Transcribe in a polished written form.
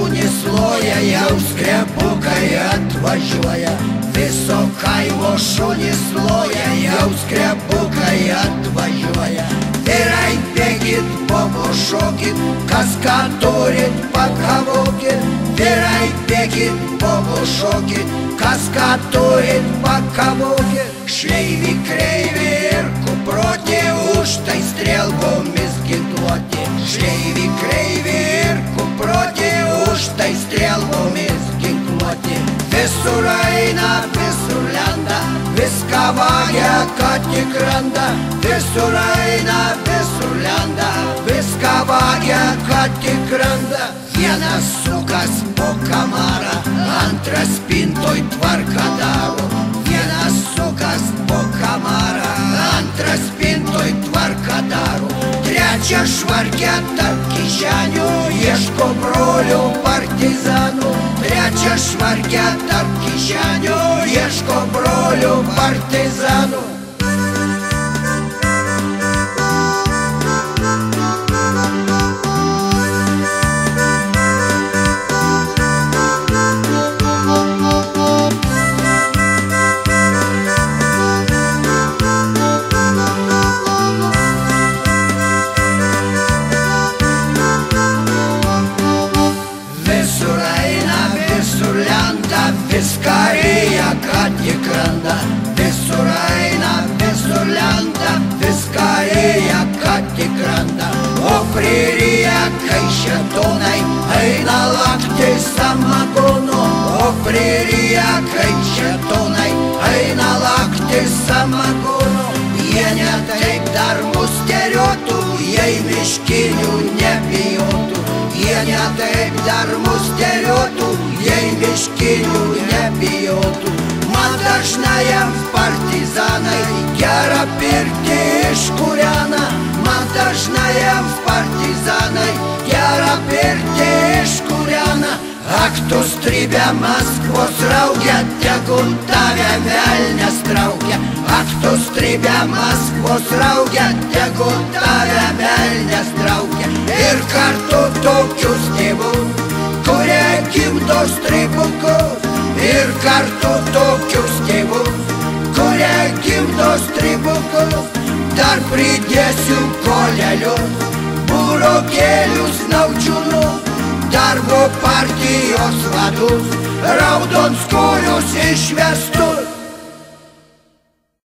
šunys loja, jau skrebukai atvažiuoja. Viso kaimo šunys loja, jau skrebukai atvažiuoja. Vyrai bėkit, pabušokit, kas ką turit pakavokit. Vyrai bėkit, pabušokit, kas ką turit pakavokit. Šleivi, kreivi ir kuproti, už tai strėlbomis ginkluoti. Šleivi, kreivi ir kuproti, už tai strėlbomis ginkluoti. Visur eina, visur lenda, viską vagia, ką tik randa. Visur eina, visur lenda, viską vagia, ką tik randa. Vienas sukas po kamarą, antras spintoj tvarką daro. Vienas sukas po kamarą, antras spintoj tvarką daro. Trečias švarkia tarp kišenių, ieško brolių partizanų. Trečias švarkia tarp kišenių, ieško brolių partizanų. Viską rėja, ką tik randa. Visur eina, visur lenda, viską rėja, ką tik randa. O priryja, kai šėtonai eina lakti samagono. O priryja, kai šėtonai eina lakti samagono. Jie ne taip dar mus teriotų, jei miškinių nebijotų. Jie ne taip dar mus teriotų, jei miškinių nebijotų. Man dažnajam partizanai gerą pirtį iškūrena. Man dažnajam partizanai gerą pirtį iškūrena. Ak tu stribę Maskvos raugia, tegul tave velnias traukia. Ak tu stribę Maskvos raugia, tegul tave velnias traukia. Ir kartu tokius tėvus, kurie gimdo stribukus. Ir kartu tokius tėvus, kurie gimdo stribukus. Dar pridėsiu kolelius, burokėlius, naudžiūnus. Darbo partijos vadus, raudonskurius išvestus.